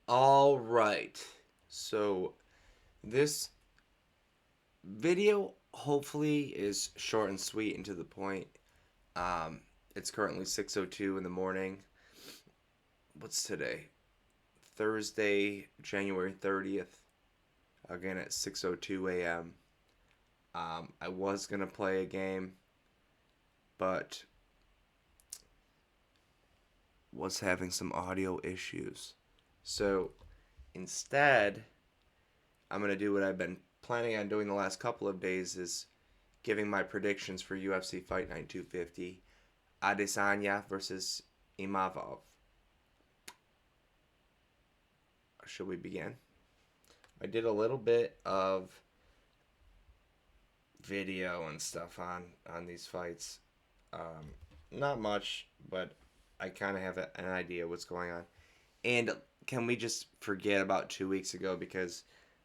All right. So this video hopefully is short and sweet and to the point. Um, it's currently 6:02 in the morning. What's today? Thursday, January 30th. Again at 6:02 a.m. I was gonna play a game, but was having some audio issues. So instead, I'm gonna do what I've been planning on doing the last couple of days is giving my predictions for UFC Fight Night 250, Adesanya versus Imavov. Should we begin? I did a little bit of video and stuff on these fights. Not much, but I kind of have an idea what's going on. And can we just forget about 2 weeks ago because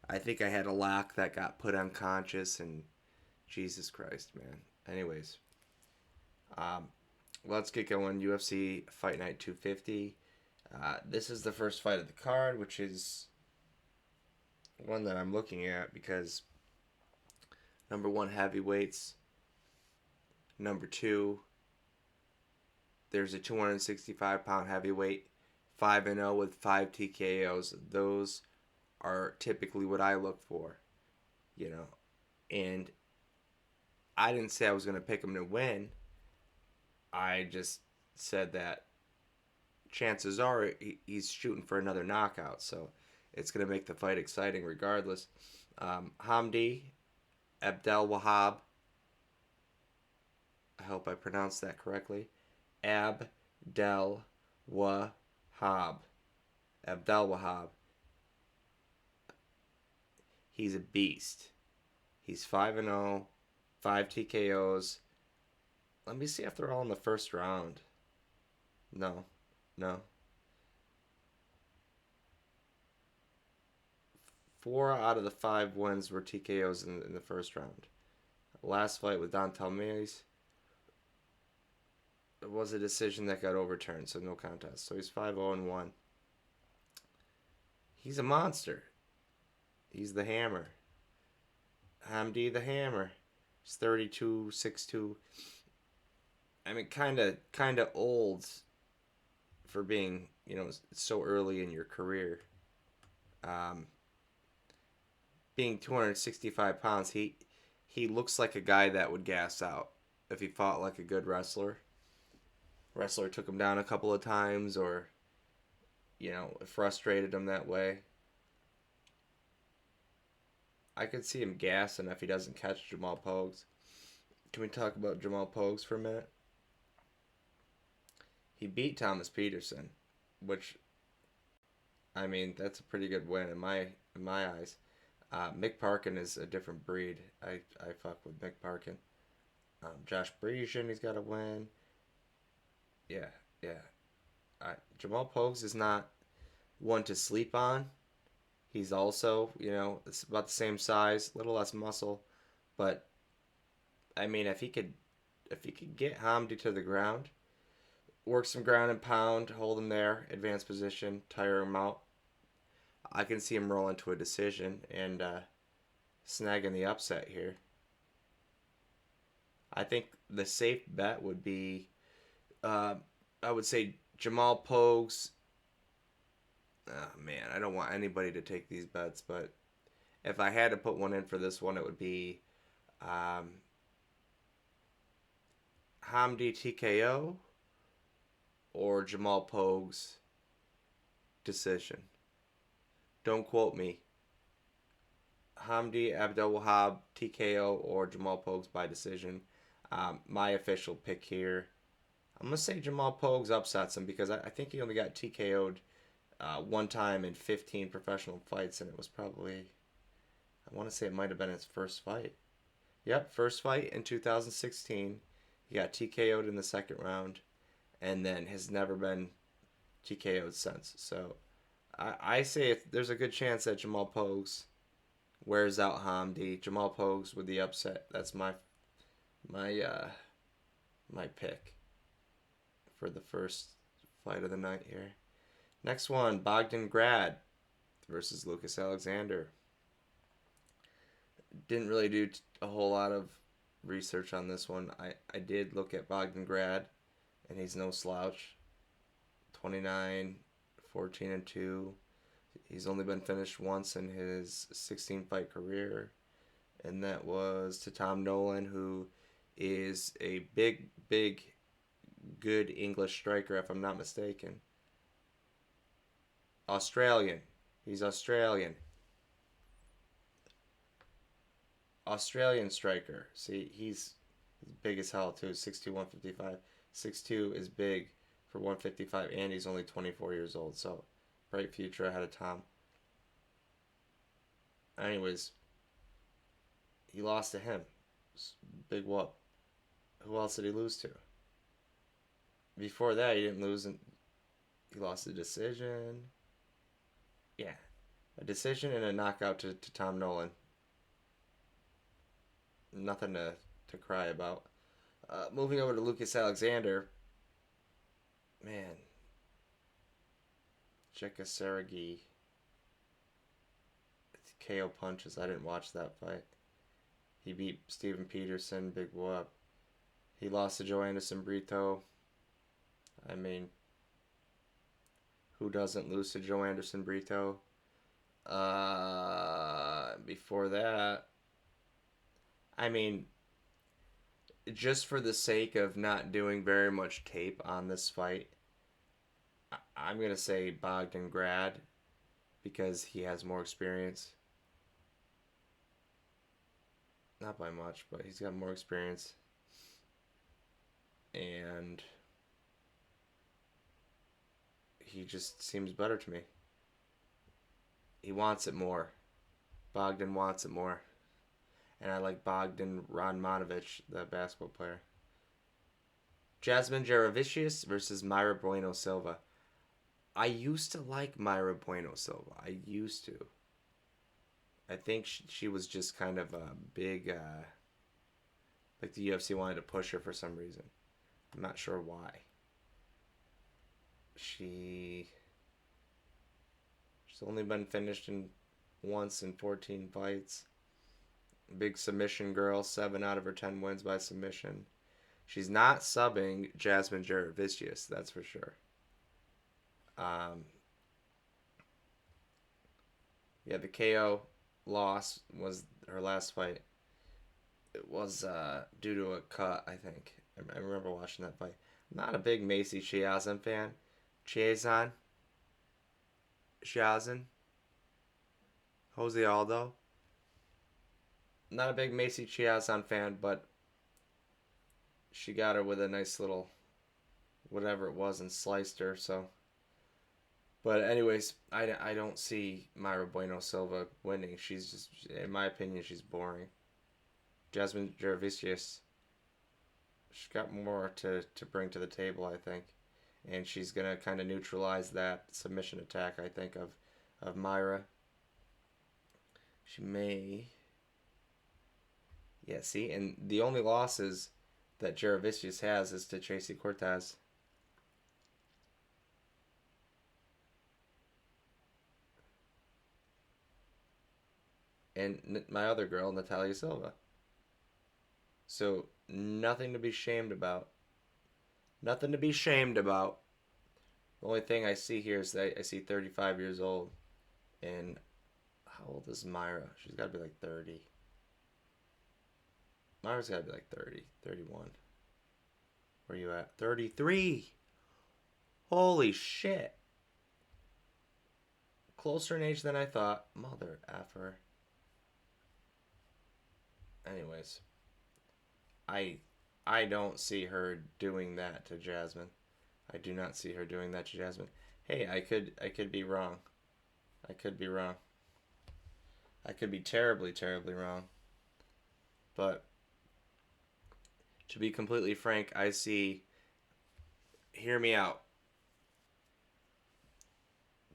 I think I had a lock that got put unconscious and Jesus Christ, man. Anyways, um, let's get going. UFC Fight Night 250. This is the first fight of the card, which is one that I'm looking at because number one, heavyweights. Number two, there's a 265-pound heavyweight, 5-0 with 5 TKOs. Those are typically what I look for, you know. And I didn't say I was going to pick him to win. I just said that chances are he's shooting for another knockout. So it's going to make the fight exciting regardless. Hamdi Abdel Wahab. I hope I pronounced that correctly. Abdel Wahab. Abdel Wahab. He's a beast. He's 5-0, 5 TKOs. Let me see if they're all in the first round. No. No. 4 out of the 5 wins were TKOs in the first round. Last fight with Don Talmez, it was a decision that got overturned, so no contest. So he's 5-0-1. He's a monster. He's the hammer. Hamdi the hammer. He's 32, 6'2". I mean, kind of old for being, so early in your career. Um, being 265 pounds, he looks like a guy that would gas out if he fought like a good wrestler. Wrestler took him down a couple of times, or frustrated him that way. I could see him gassing if he doesn't catch Jamal Pogues. Can we talk about Jamal Pogues for a minute? He beat Thomas Peterson, which I mean that's a pretty good win in my eyes. Mick Parkin is a different breed. I fuck with Mick Parkin. Josh Breesian, he's got a win. Yeah, yeah. Jamal Pogues is not one to sleep on. He's also, it's about the same size, a little less muscle, but I mean, if he could get Hamdi to the ground, work some ground and pound, hold him there, advanced position, tire him out, I can see him rolling to a decision and snagging the upset here. I think the safe bet would be, uh, I would say Jamal Pogues. Oh, man, I don't want anybody to take these bets, but if I had to put one in for this one, it would be um, Hamdi TKO or Jamal Pogues decision. Don't quote me. Hamdi Abdelwahab TKO or Jamal Pogues by decision. My official pick here. I'm gonna say Jamal Pogues upsets him because I think he only got TKO'd one time in 15 professional fights, and it was probably, I want to say it might have been his first fight. Yep, first fight in 2016. He got TKO'd in the second round, and then has never been TKO'd since. So I say if there's a good chance that Jamal Pogues wears out Hamdi. Jamal Pogues with the upset. That's my my pick for the first fight of the night here. Next one, Bogdan Grad. versus Lucas Alexander. Didn't really do a whole lot of research on this one. I did look at Bogdan, and he's no slouch. 29, 14 and 2. He's only been finished once in his 16 fight career, and that was to Tom Nolan, who is a big, good English striker, if I'm not mistaken. Australian. He's Australian. Australian striker. See, he's big as hell too. 6'2", 155. 6'2" is big for 155, and he's only 24 years old. So, bright future ahead of Tom. Anyways, he lost to him. Big whoop. Who else did he lose to? Before that, he didn't lose. He lost a decision. Yeah, a decision and a knockout to Tom Nolan. Nothing to cry about. Moving over to Lucas Alexander. Man. Jekasaragi. KO punches. I didn't watch that fight. He beat Steven Peterson. Big whoop. He lost to Joe Anderson Brito. I mean, who doesn't lose to Joe Anderson Brito? Before that, I mean, just for the sake of not doing very much tape on this fight, I'm going to say Bogdan because he has more experience. Not by much, but he's got more experience. And he just seems better to me. He wants it more. Bogdan wants it more. And I like Bogdan Radmanovic, the basketball player. Jasmine Jaravicius versus Mayra Bueno Silva. I used to like Mayra Bueno Silva. I used to. I think she was just kind of a big, like the UFC wanted to push her for some reason. I'm not sure why. She's only been finished once in 14 fights. Big submission girl, 7 out of her 10 wins by submission. She's not subbing Jasmine Jaravicius, that's for sure. Yeah, the KO loss was her last fight. It was due to a cut, I think. I remember watching that fight. I'm not a big Macy Chiazan fan. Chiazan? Jose Aldo? Not a big Macy Chiazan fan, but she got her with a nice little whatever it was and sliced her, so. But anyways, I don't see Mayra Bueno Silva winning. She's just, in my opinion, she's boring. Jasmine Jaravicius, she's got more to bring to the table, I think. And she's going to kind of neutralize that submission attack, I think, of Mayra. She may... Yeah, see? And the only losses that Jaravicius has is to Tracy Cortez. And my other girl, Natalia Silva. So, nothing to be shamed about. Nothing to be shamed about. The only thing I see here is that I see 35 years old. And how old is Mayra? She's got to be like 30. Mayra's got to be like 30, 31. Where are you at? 33! Holy shit. Closer in age than I thought. Mother effer. Anyways. I don't see her doing that to Jasmine. I do not see her doing that to Jasmine. Hey, I could be wrong. I could be wrong. I could be terribly, terribly wrong. But to be completely frank, I see... Hear me out.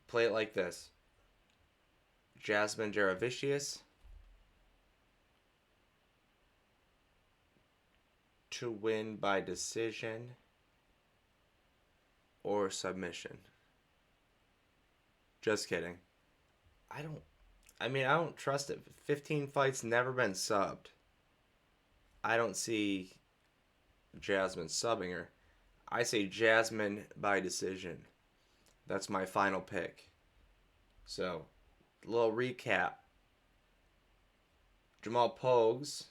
Play it like this. Jasmine Jaravicius to win by decision or submission. Just kidding. I don't. I mean, I don't trust it. 15 fights, never been subbed. I don't see Jasmine subbing her. I say Jasmine by decision. That's my final pick. So, a little recap. Jamal Pogues,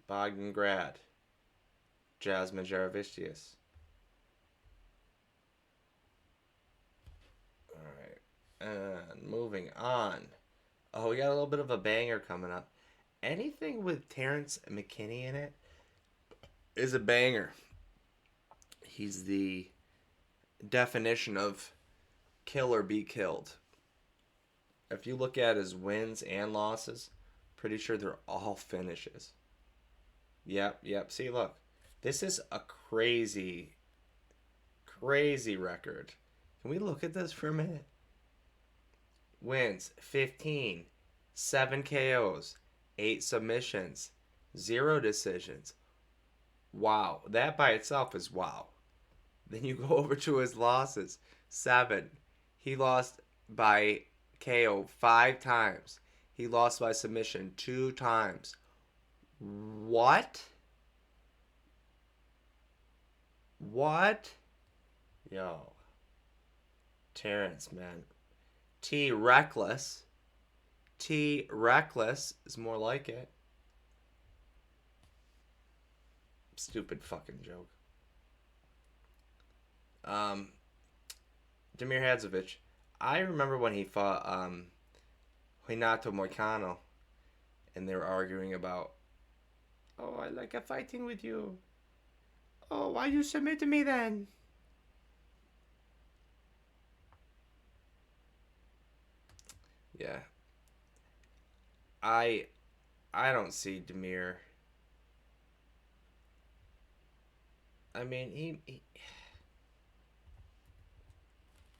Bogdan Grad, Jasmine Jaravicius. Alright. And moving on. Oh, we got a little bit of a banger coming up. Anything with Terrence McKinney in it is a banger. He's the definition of kill or be killed. If you look at his wins and losses, pretty sure they're all finishes. Yep. See, look. This is a crazy, crazy record. Can we look at this for a minute? Wins 15, 7 KOs, 8 submissions, 0 decisions. Wow. That by itself is wow. Then you go over to his losses 7. He lost by KO 5 times. He lost by submission 2 times. What? What? Yo. Terrence, man. T Reckless. T Reckless is more like it. Stupid fucking joke. Demir Hadzovic. I remember when he fought Renato Moicano and they were arguing about, oh, I like a fighting with you. Oh, why you submit to me then? Yeah. I I don't see Demir. I mean, he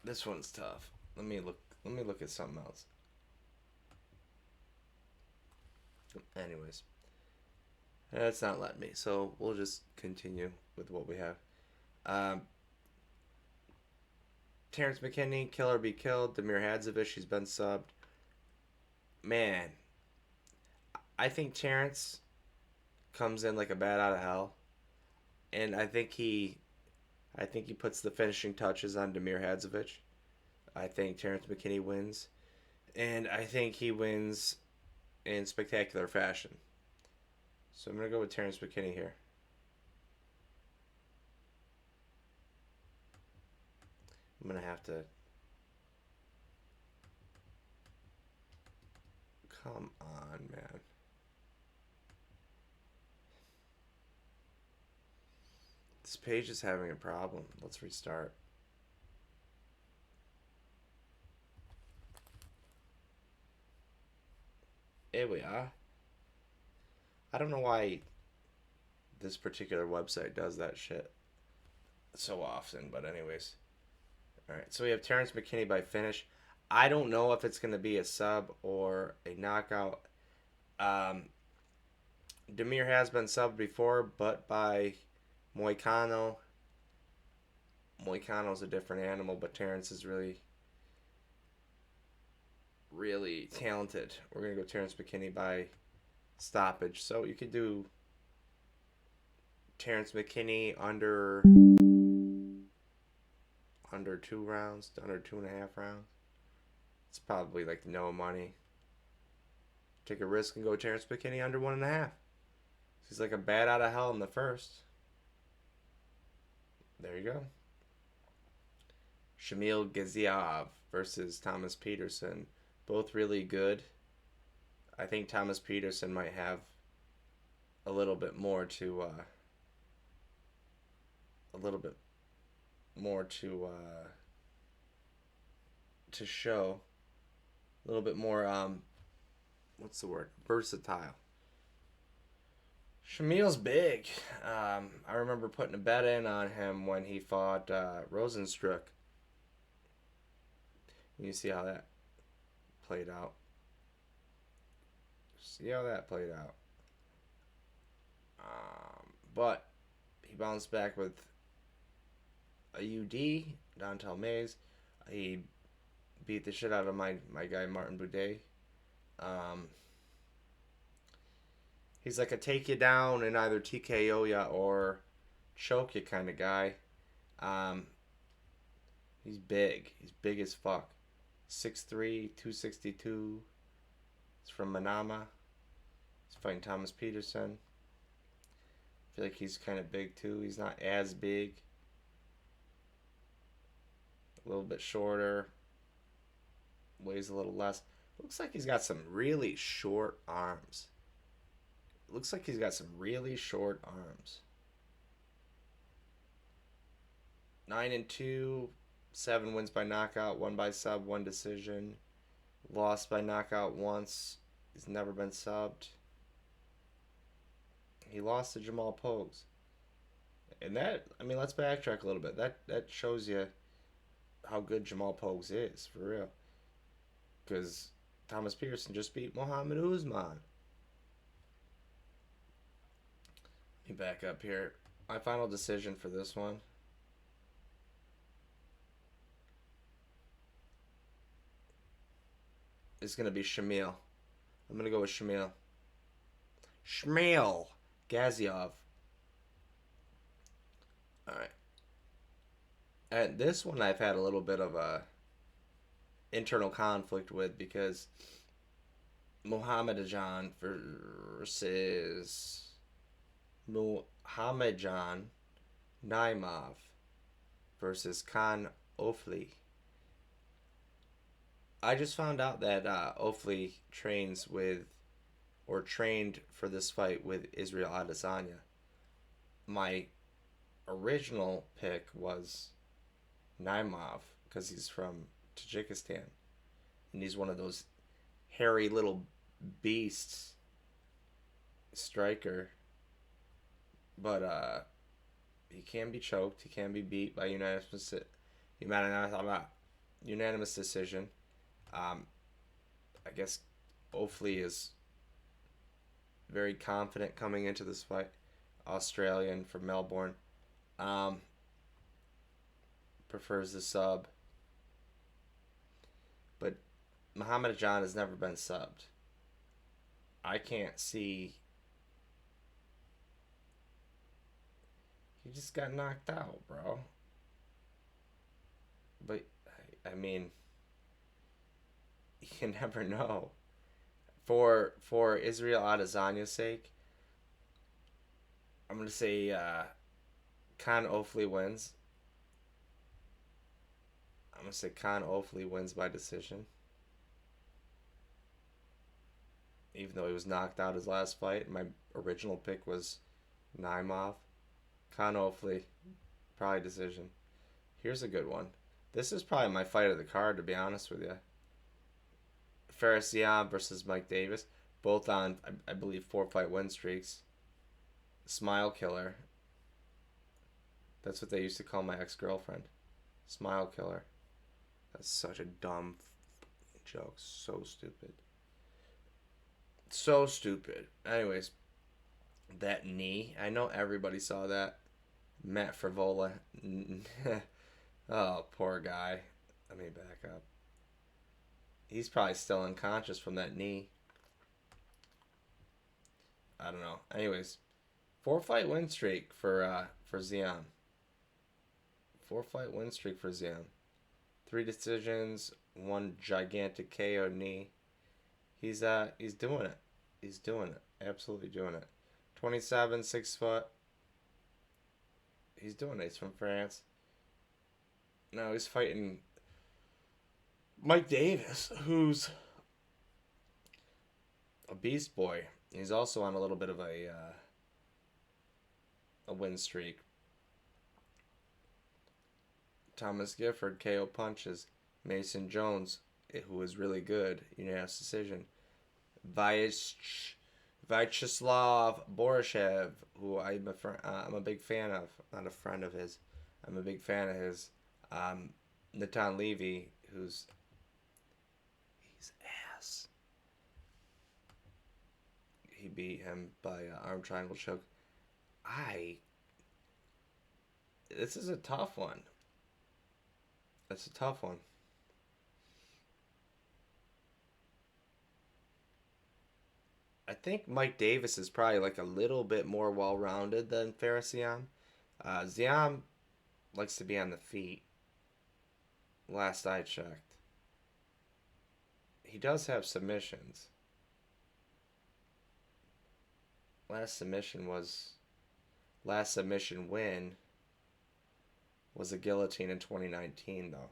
this one's tough. Let me look at something else. Anyways, it's not letting me, so we'll just continue with what we have. Um, Terrence McKinney, kill or be killed. Demir Hadzovic, he's been subbed. Man, I think Terrence comes in like a bat out of hell, and I think he puts the finishing touches on Demir Hadzovic. I think Terrence McKinney wins, and I think he wins in spectacular fashion. So I'm gonna go with Terrence McKinney here. I'm gonna have to come on, man. This page is having a problem. Let's restart. Here we are. I don't know why this particular website does that shit so often, but anyways. All right, so we have Terrence McKinney by finish. I don't know if it's going to be a sub or a knockout. Um, Demir has been subbed before, but by Moicano. Moicano's a different animal, but Terrence is really, really talented. We're going to go Terrence McKinney by stoppage. So you could do Terrence McKinney under 2 rounds, under 2.5 rounds. It's probably like no money. Take a risk and go Terrence McKinney under 1.5. He's like a bat out of hell in the first. There you go. Shamil Gaziev versus Thomas Peterson. Both really good. I think Thomas Peterson might have a little bit more to a little bit more to show. A little bit more what's the word? Versatile. Shamil's big. I remember putting a bet in on him when he fought Rosenstruck. You see how that played out. See how that played out. But he bounced back with a UD, Dontel Mays. He beat the shit out of my guy Martin Boudet. Um, he's like a take you down and either TKO ya or choke you kind of guy. Um, he's big. He's big as fuck. 6'3", 262. He's from Manama. He's fighting Thomas Peterson. I feel like he's kind of big too. He's not as big. A little bit shorter. Weighs a little less. Looks like he's got some really short arms. Looks like he's got some really short arms. 9-2, 7 wins by knockout, 1 by sub, 1 decision. Lost by knockout once. He's never been subbed. He lost to Jamal Pogues. And that, I mean, let's backtrack a little bit. That shows you how good Jamal Pogues is, for real. Because Thomas Peterson just beat Muhammad Usman. Let me back up here. My final decision for this one. Is going to be Shamil. I'm going to go with Shamil. Shamil Gaziev. Alright. And this one I've had a little bit of a internal conflict with because Muhammadjan versus Muhammadjan Naimov versus Khan Ofli. I just found out that Ofli trains with, or trained for this fight with Israel Adesanya. My original pick was Naimov because he's from Tajikistan, and he's one of those hairy little beasts, striker. But he can be choked. He can be beat by unanimous decision. I guess Ofli is very confident coming into this fight. Australian from Melbourne. Prefers the sub. But Muhammadjan has never been subbed. I can't see. He just got knocked out, bro. But, I mean, you never know. For Israel Adesanya's sake, I'm going to say Khan Ofli wins. I'm going to say Khan Ofli wins by decision. Even though he was knocked out his last fight, my original pick was Naimov. Khan Ofli, probably decision. Here's a good one. This is probably my fight of the card, to be honest with you. Faris Ziam versus Mike Davis. Both on, I believe, 4-fight win streaks. Smile killer. That's what they used to call my ex-girlfriend. Smile killer. That's such a dumb joke. So stupid. So stupid. Anyways, that knee. I know everybody saw that. Matt Frivola. Oh, poor guy. Let me back up. He's probably still unconscious from that knee. I don't know. Anyways, 4-fight win streak for Ziam. 4-fight win streak for Ziam. 3 decisions, 1 gigantic KO knee. He's doing it. He's doing it. Absolutely doing it. 27, 6 foot. He's doing it. He's from France. Now he's fighting Mike Davis, who's a beast boy. He's also on a little bit of a win streak. Thomas Gifford KO punches. Mason Jones, who was really good, unanimous decision. Vyacheslav Borishev, who I'm a big fan of. Not a friend of his. I'm a big fan of his. Natan Levy, he's ass. He beat him by arm triangle choke. This is a tough one. It's a tough one. I think Mike Davis is probably like a little bit more well rounded than Faris Ziam. Ziam likes to be on the feet. Last I checked, he does have submissions. Last submission was last submission win was a guillotine in 2019 though.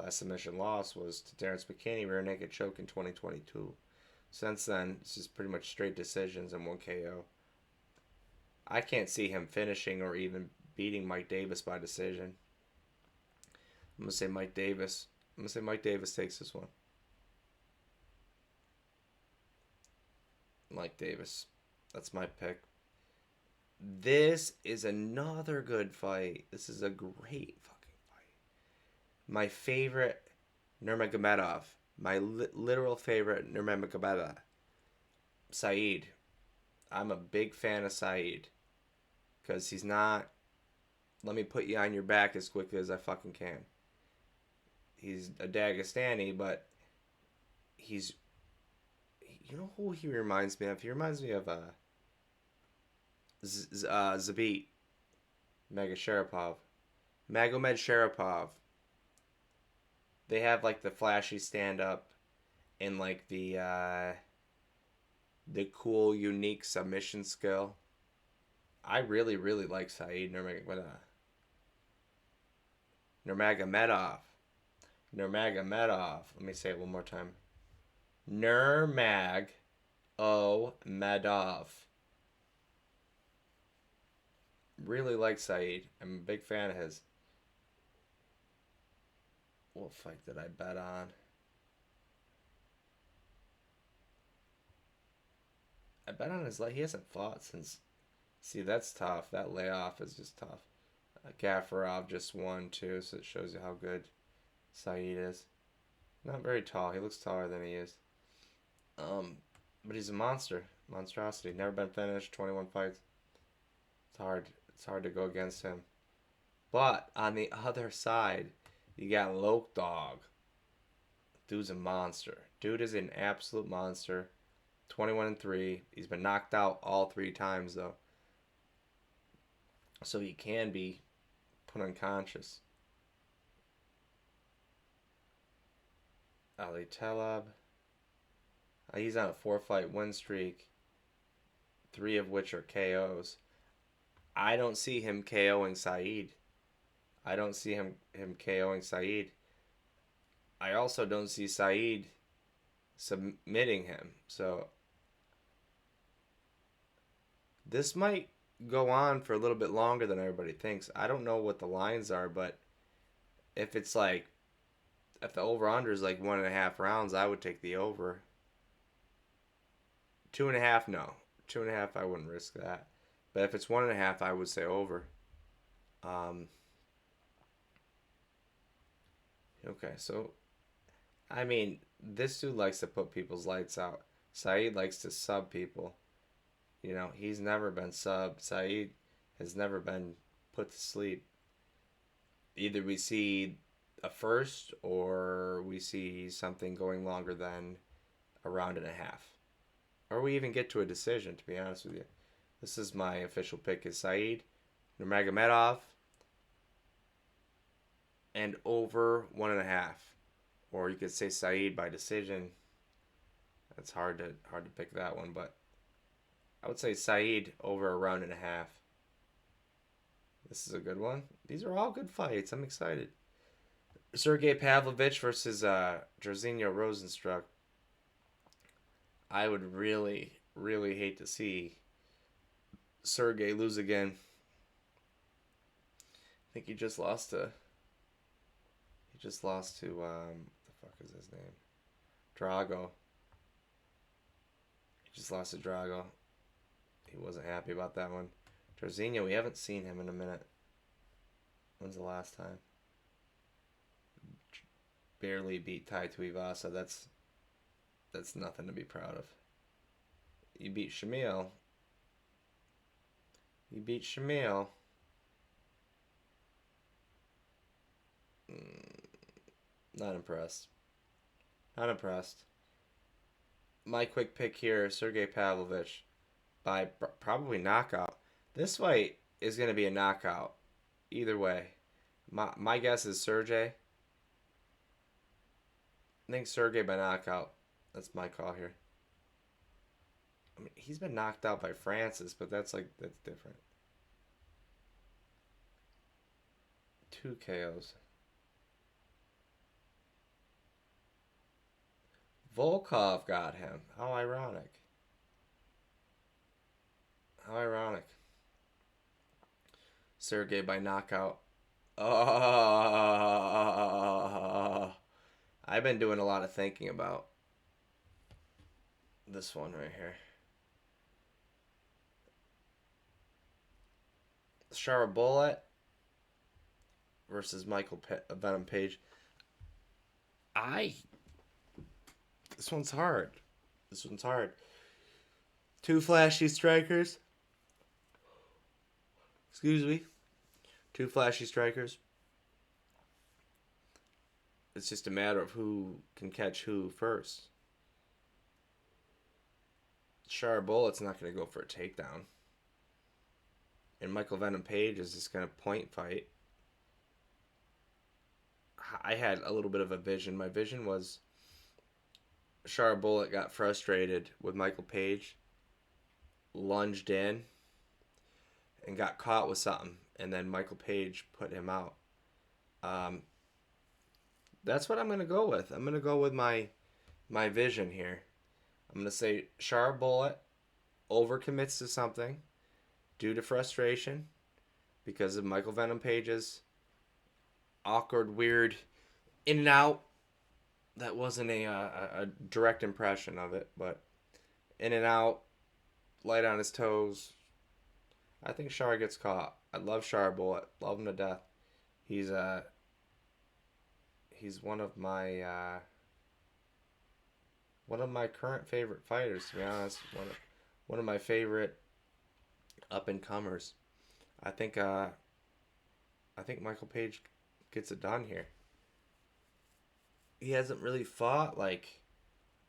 Last submission loss was to Terrence McKinney rear naked choke in 2022. Since then, it's just pretty much straight decisions and one KO. I can't see him finishing or even beating Mike Davis by decision. I'm gonna say Mike Davis. I'm gonna say Mike Davis takes this one. Mike Davis. That's my pick. This is another good fight. This is a great fucking fight. My favorite Nurmagomedov. My literal favorite Nurmagomedov. Saeed. I'm a big fan of Saeed. Because he's not, let me put you on your back as quickly as I fucking can. He's a Dagestani, but he's, you know who he reminds me of? He reminds me of Zabit Magomed Sharapov. They have like the flashy stand up and like the cool, unique submission skill. I really, really like Saeed Nurmagomedov. Nurmagomedov. Let me say it one more time. Nurmagomedov. Really like Saeed. I'm a big fan of his. What fight did I bet on? I bet on his leg. He hasn't fought since. See, that's tough. That layoff is just tough. Gafarov just won too, so it shows you how good Saeed is. Not very tall. He looks taller than he is. But he's a monster. Monstrosity. Never been finished. 21 fights. It's hard. It's hard to go against him. But on the other side, you got Loke Dog. Dude's a monster. Dude is an absolute monster. 21-3. He's been knocked out all 3 times though. So he can be put unconscious. Ali Taleb. He's on a 4-fight win streak. 3 of which are KOs. I don't see him KOing Saeed. I don't see him KOing Saeed. I also don't see Saeed submitting him. So this might go on for a little bit longer than everybody thinks. I don't know what the lines are, but if it's like, if the over-under is like 1.5 rounds, I would take the over. 2.5, no. 2.5, I wouldn't risk that. But if it's 1.5, I would say over. Okay, so, I mean, this dude likes to put people's lights out. Saeed likes to sub people. You know, he's never been subbed. Saeed has never been put to sleep. Either we see a first or we see something going longer than a round and a half. Or we even get to a decision, to be honest with you. This is my official pick is Saeed Nurmagomedov and over 1.5. Or you could say Saeed by decision. It's hard to pick that one, but I would say Saeed over a round and a half. This is a good one. These are all good fights. I'm excited. Sergey Pavlovich versus Jairzinho Rozenstruik. I would really, really hate to see Sergey lose again. I think he just lost to what the fuck is his name? Drago. He just lost to Drago. He wasn't happy about that one. Jairzinho, we haven't seen him in a minute. When's the last time? Barely beat Tai Tuivasa. That's nothing to be proud of. You beat Shamil. Not impressed. my quick pick here, Sergey Pavlovich, by probably knockout. This fight is going to be a knockout. Either way. My guess is Sergey. I think Sergey by knockout. That's my call here. I mean, he's been knocked out by Francis, but that's different. 2 KOs. Volkov got him. How ironic. How ironic. Sergey by knockout. Oh, I've been doing a lot of thinking about this one right here. Bullet versus Venom Page. This one's hard. This one's hard. Two flashy strikers. Excuse me. Two flashy strikers. It's just a matter of who can catch who first. Bullet's not going to go for a takedown. And Michael Venom Page is just going to point fight. I had a little bit of a vision. My vision was Bullet got frustrated with Michael Page, lunged in, and got caught with something, and then Michael Page put him out. That's what I'm going to go with. I'm going to go with my vision here. I'm going to say Bullet overcommits to something due to frustration because of Michael Venom Page's awkward, weird in and out. That wasn't a direct impression of it, but in and out, light on his toes. I think Shar gets caught. I love Bullet. Love him to death. He's one of my current favorite fighters, to be honest. One of my favorite up and comers. I think Michael Page gets it done here. He hasn't really fought like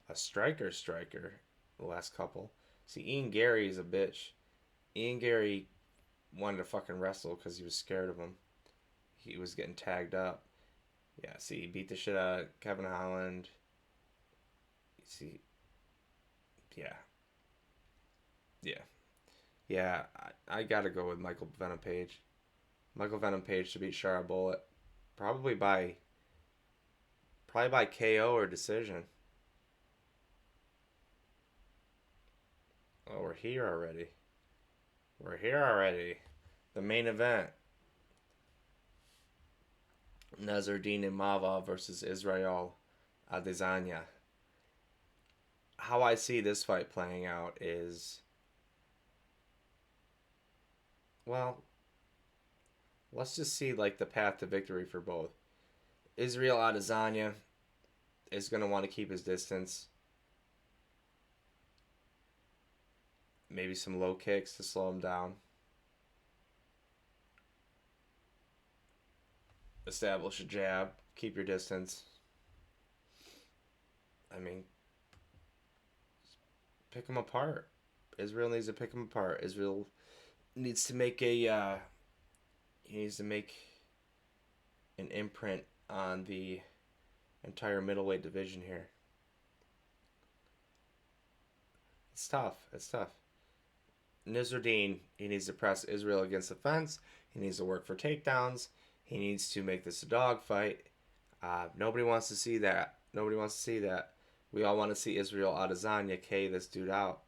a striker the last couple. See, Ian Gary is a bitch. Ian Gary wanted to fucking wrestle because he was scared of him. He was getting tagged up. Yeah, see, he beat the shit out of Kevin Holland. See, yeah. I gotta go with Michael Venom Page. Michael Venom Page to beat Shara Bullet, probably by KO or decision. Oh, we're here already. The main event. Nasruddin Imavov versus Israel Adesanya. How I see this fight playing out is, well, let's just see like the path to victory for both. Israel Adesanya is going to want to keep his distance. Maybe some low kicks to slow him down. Establish a jab. Keep your distance. I mean, pick them apart. Israel needs to pick them apart. Israel needs to make he needs to make an imprint on the entire middleweight division here. It's tough. Nasruddin, he needs to press Israel against the fence. He needs to work for takedowns. He needs to make this a dogfight. Nobody wants to see that. We all want to see Israel Adesanya K this dude out.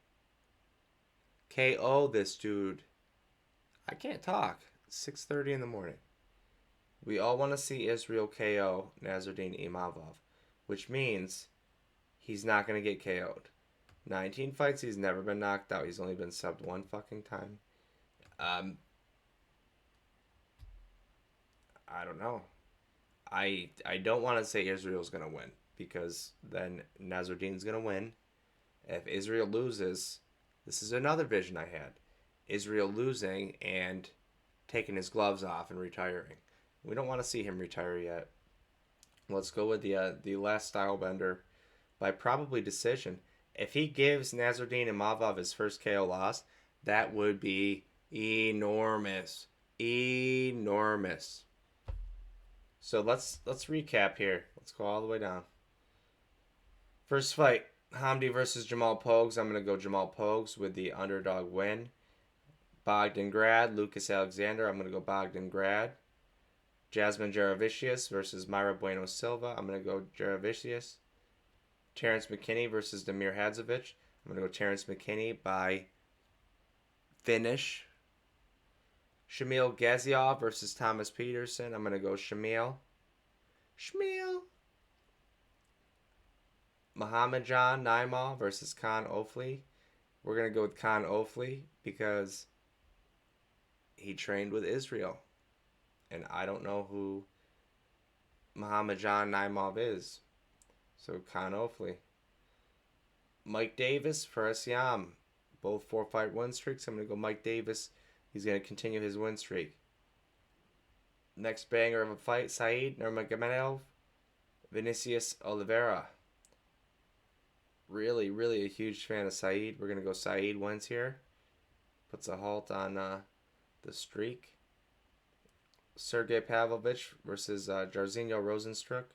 KO this dude. I can't talk. It's 6:30 in the morning. We all want to see Israel KO Nasruddin Imavov, which means he's not going to get KO'd. 19 fights, he's never been knocked out. He's only been subbed one fucking time. I don't know. I don't want to say Israel's going to win because then Nasruddin's going to win. If Israel loses, this is another vision I had. Israel losing and taking his gloves off and retiring. We don't want to see him retire yet. Let's go with the last style bender by probably decision. If he gives Nasruddin Imavov his first KO loss, that would be enormous. Enormous. So let's recap here. Let's go all the way down. First fight, Hamdi versus Jamal Pogues. I'm gonna go Jamal Pogues with the underdog win. Bogdan Lucas Alexander. I'm gonna go Bogdan. Jasmine Jaravicius versus Myra Bueno Silva. I'm gonna go Jaravicius. Terrence McKinney versus Damir Hadzovic. I'm gonna go Terrence McKinney by finish. Shamil Gaziev versus Thomas Peterson. I'm gonna go Shamil. Muhammadjan Naimov versus Khan Ofli. We're gonna go with Khan Ofli because he trained with Israel, and I don't know who Muhammadjan Naimov is. So Khan Ofli. Mike Davis for Siam. Both 4-fight win streaks. I'm gonna go Mike Davis. He's gonna continue his win streak. Next banger of a fight, Said Nurmagomedov, Vinicius Oliveira. Really, really a huge fan of Said. We're gonna go Said wins here. Puts a halt on the streak. Sergey Pavlovich versus Jairzinho Rosenstruck.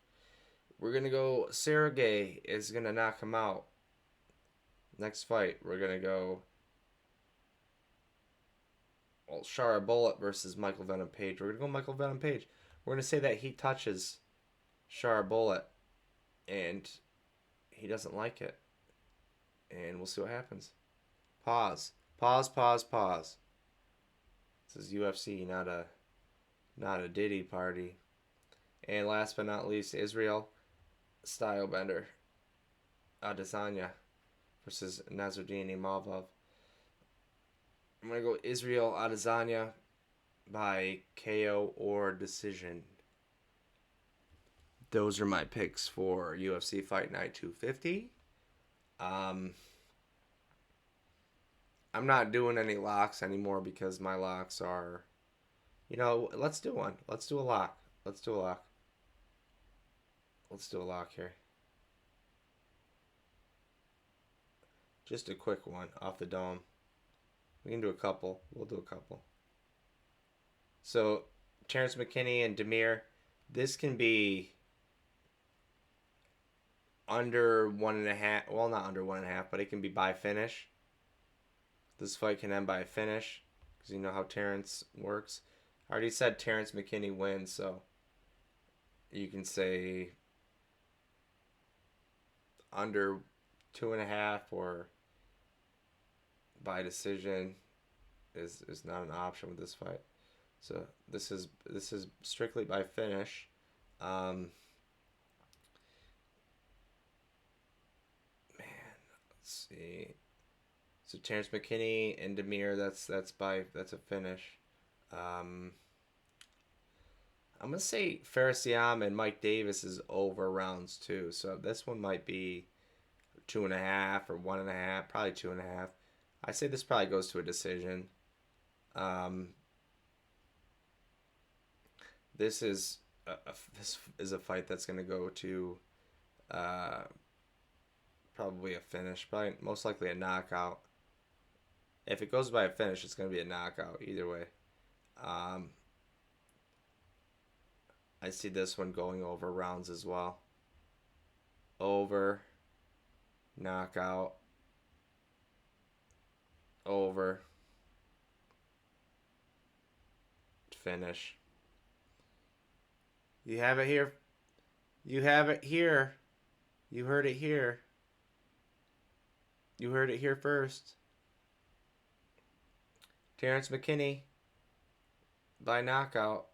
We're gonna go Sergey is gonna knock him out. Next fight, we're gonna go Shara Bullet versus Michael Venom Page. We're gonna go Michael Venom Page. We're gonna say that he touches Shara Bullet and he doesn't like it. And we'll see what happens. Pause. Pause. This is UFC, not a Diddy party. And last but not least, Israel Stylebender Adesanya versus Nasruddin Imavov. I'm going to go Israel Adesanya by KO or decision. Those are my picks for UFC Fight Night 250. I'm not doing any locks anymore because my locks are, let's do one. Let's do a lock. Let's do a lock here. Just a quick one off the dome. We can do a couple. We'll do a couple. So, Terrence McKinney and Damir, this can be under 1.5. Well, not under 1.5, but it can be by finish. This fight can end by a finish because you know how Terrence works. I already said Terrence McKinney wins, so you can say under 2.5 or by decision is not an option with this fight. So this is strictly by finish. Man, let's see. So Terrence McKinney and Damir, that's a finish. I'm gonna say Farasiam and Mike Davis is over rounds 2. So this one might be 2.5 or 1.5, probably 2.5. I say this probably goes to a decision. This is a fight that's gonna go to probably a finish, probably most likely a knockout. If it goes by a finish, it's gonna be a knockout either way. I see this one going over rounds as well. Over, knockout, over, finish. You have it here. You have it here. You heard it here. You heard it here first. Terrence McKinney by knockout.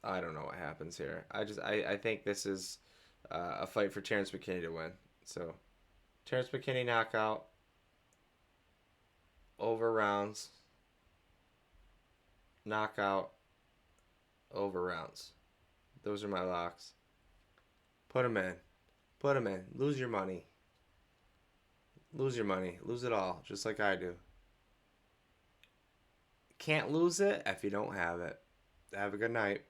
I don't know what happens here. I think this is a fight for Terrence McKinney to win. So, Terrence McKinney knockout. Over rounds. Knockout. Over rounds. Those are my locks. Put them in. Put them in. Lose your money. Lose your money. Lose it all, just like I do. Can't lose it if you don't have it. Have a good night.